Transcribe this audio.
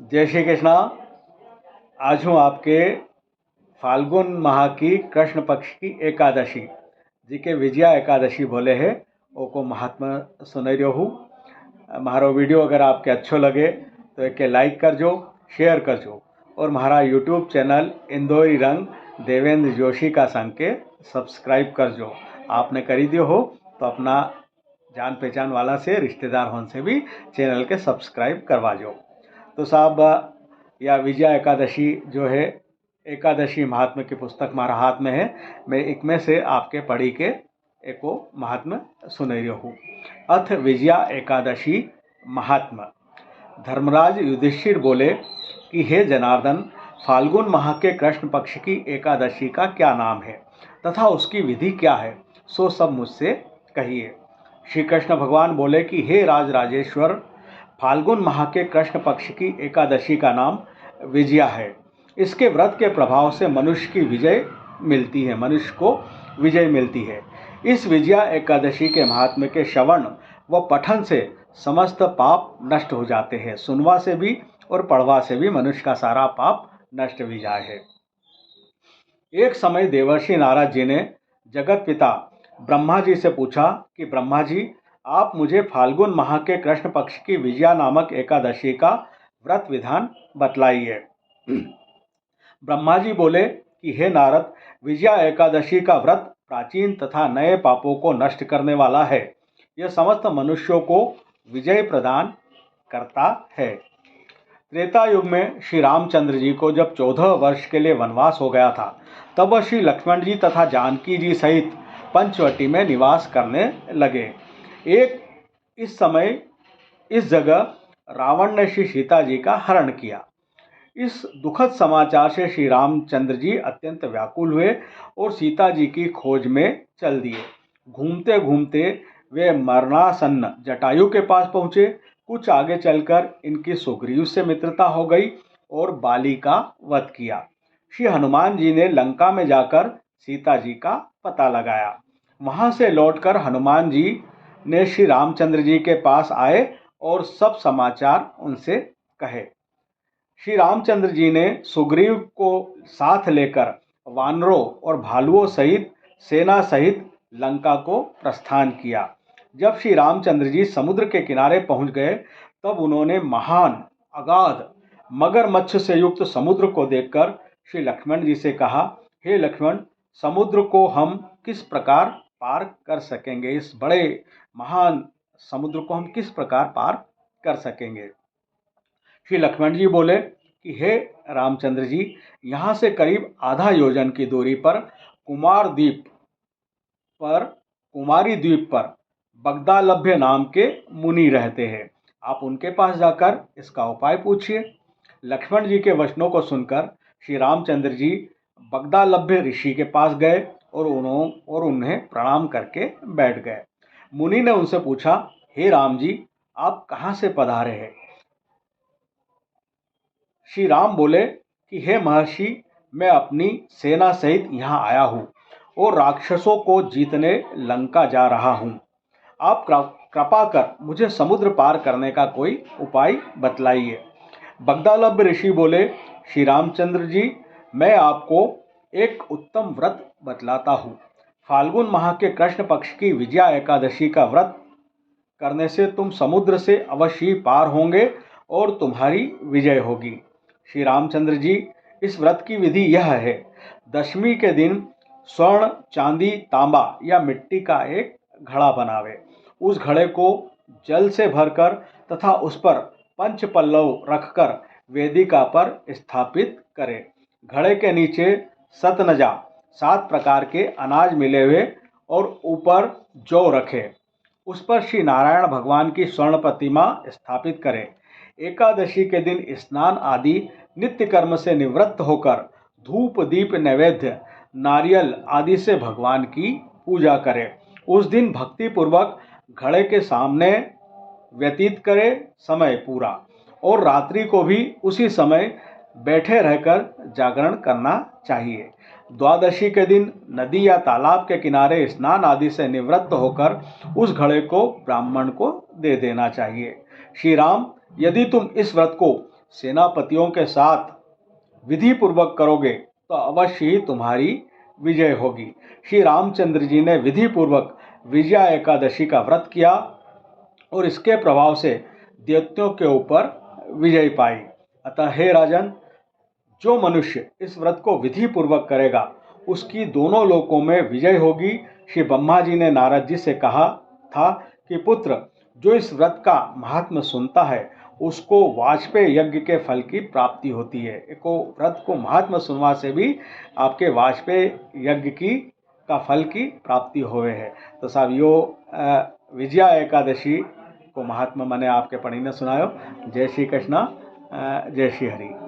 जय श्री कृष्णा। आज हूँ आपके फाल्गुन माह की कृष्ण पक्ष की एकादशी जी के विजया एकादशी बोले है ओको महात्मा सुनाई रहो हूँ। मारो वीडियो अगर आपके अच्छो लगे तो एक लाइक करजो, शेयर करजो और हमारा यूट्यूब चैनल इंदौरी रंग देवेंद्र जोशी का संग के सब्सक्राइब करजो। आपने करी दियो हो तो अपना जान पहचान वाला से रिश्तेदार होने से भी चैनल के सब्सक्राइब करवाजो। तो साहब या विजया एकादशी जो है एकादशी महात्मा की पुस्तक हमारा हाथ में है। मैं एक में से आपके पढ़ी के एको महात्मा सुनाई रही हूँ। अथ विजया एकादशी महात्मा। धर्मराज युधिष्ठिर बोले कि हे जनार्दन, फाल्गुन माह के कृष्ण पक्ष की एकादशी का क्या नाम है तथा उसकी विधि क्या है, सो सब मुझसे कहिए। श्री कृष्ण भगवान बोले कि हे राज राजेश्वर, फाल्गुन माह के कृष्ण पक्ष की एकादशी का नाम विजया है। इसके व्रत के प्रभाव से मनुष्य की विजय मिलती है, मनुष्य को विजय मिलती है। इस विजया एकादशी के महात्म्य के श्रवण व पठन से समस्त पाप नष्ट हो जाते हैं। सुनवा से भी और पढ़वा से भी मनुष्य का सारा पाप नष्ट भी जाए है। एक समय देवर्षि नारद जी ने जगत पिता ब्रह्मा जी से पूछा कि ब्रह्मा जी, आप मुझे फाल्गुन माह के कृष्ण पक्ष की विजया नामक एकादशी का व्रत विधान बतलाइए। ब्रह्मा जी बोले कि हे नारद, विजया एकादशी का व्रत प्राचीन तथा नए पापों को नष्ट करने वाला है। यह समस्त मनुष्यों को विजय प्रदान करता है। त्रेता युग में श्री रामचंद्र जी को जब 14 वर्ष के लिए वनवास हो गया था, तब वह श्री लक्ष्मण जी तथा जानकी जी सहित पंचवटी में निवास करने लगे। इस समय इस जगह रावण ने श्री सीता जी का हरण किया। इस दुखद समाचार से श्री रामचंद्र जी अत्यंत व्याकुल हुए और सीता जी की खोज में चल दिए। घूमते घूमते वे मरणासन्न जटायु के पास पहुँचे। कुछ आगे चलकर इनकी सुग्रीव से मित्रता हो गई और बाली का वध किया। श्री हनुमान जी ने लंका में जाकर सीता जी का पता लगाया। वहां से लौटकर हनुमान जी ने श्री रामचंद्र जी के पास आए और सब समाचार उनसे कहे। श्री रामचंद्र जी ने सुग्रीव को साथ लेकर वानरों और भालुओं सहित सेना सहित लंका को प्रस्थान किया। जब श्री रामचंद्र जी समुद्र के किनारे पहुंच गए, तब उन्होंने महान अगाध मगरमच्छ से युक्त समुद्र को देखकर श्री लक्ष्मण जी से कहा, हे लक्ष्मण, समुद्र को हम किस प्रकार पार कर सकेंगे? इस बड़े महान समुद्र को हम किस प्रकार पार कर सकेंगे? श्री लक्ष्मण जी बोले कि हे रामचंद्र जी, यहाँ से करीब आधा योजन की दूरी पर कुमारी द्वीप पर बगदालभ्य नाम के मुनि रहते हैं। आप उनके पास जाकर इसका उपाय पूछिए। लक्ष्मण जी के वचनों को सुनकर श्री रामचंद्र जी बगदालभ्य ऋषि के पास गए और उन्हें प्रणाम करके बैठ गए। मुनि ने उनसे पूछा, हे राम जी, आप कहाँ से पधारे हैं? श्री राम बोले कि हे महर्षि, मैं अपनी सेना सहित यहाँ आया हूँ और राक्षसों को जीतने लंका जा रहा हूँ। आप कृपा कर मुझे समुद्र पार करने का कोई उपाय बतलाइए। बगदालभ ऋषि बोले, श्री रामचंद्र जी, मैं आपको एक उत्तम व्रत बतलाता हूँ। फाल्गुन माह के कृष्ण पक्ष की विजया एकादशी का व्रत करने से तुम समुद्र से अवश्य ही पार होंगे और तुम्हारी विजय होगी। श्री रामचंद्र जी, इस व्रत की विधि यह है। दशमी के दिन स्वर्ण, चांदी, तांबा या मिट्टी का एक घड़ा बनावे। उस घड़े को जल से भरकर तथा उस पर पंच पल्लव रखकर वेदिका पर स्थापित करें। घड़े के नीचे सतनजा 7 प्रकार के अनाज मिले हुए और ऊपर जौ रखे। उस पर श्री नारायण भगवान की स्वर्ण प्रतिमा स्थापित करें। एकादशी के दिन स्नान आदि नित्य कर्म से निवृत्त होकर धूप, दीप, नैवेद्य, नारियल आदि से भगवान की पूजा करें। उस दिन भक्ति पूर्वक घड़े के सामने व्यतीत करे समय पूरा और रात्रि को भी उसी समय बैठे रहकर जागरण करना चाहिए। द्वादशी के दिन नदी या तालाब के किनारे स्नान आदि से निवृत्त होकर उस घड़े को ब्राह्मण को दे देना चाहिए। श्री राम, यदि तुम इस व्रत को सेनापतियों के साथ विधि पूर्वक करोगे तो अवश्य ही तुम्हारी विजय होगी। श्री रामचंद्र जी ने विधि पूर्वक विजया एकादशी का व्रत किया और इसके प्रभाव से दैत्यों के ऊपर विजय पाई। अतः हे राजन, जो मनुष्य इस व्रत को विधि पूर्वक करेगा उसकी दोनों लोकों में विजय होगी। श्री ब्रह्मा जी ने नारद जी से कहा था कि पुत्र, जो इस व्रत का महात्म्य सुनता है उसको वाजपेय यज्ञ के फल की प्राप्ति होती है। एको व्रत को महात्म्य सुनवा से भी आपके वाजपेय यज्ञ का फल की प्राप्ति होवे है। तो साहब यो विजया एकादशी को महात्मा मैंने आपके पढ़ी ने सुनायो। जय श्री कृष्णा, जय श्री हरि।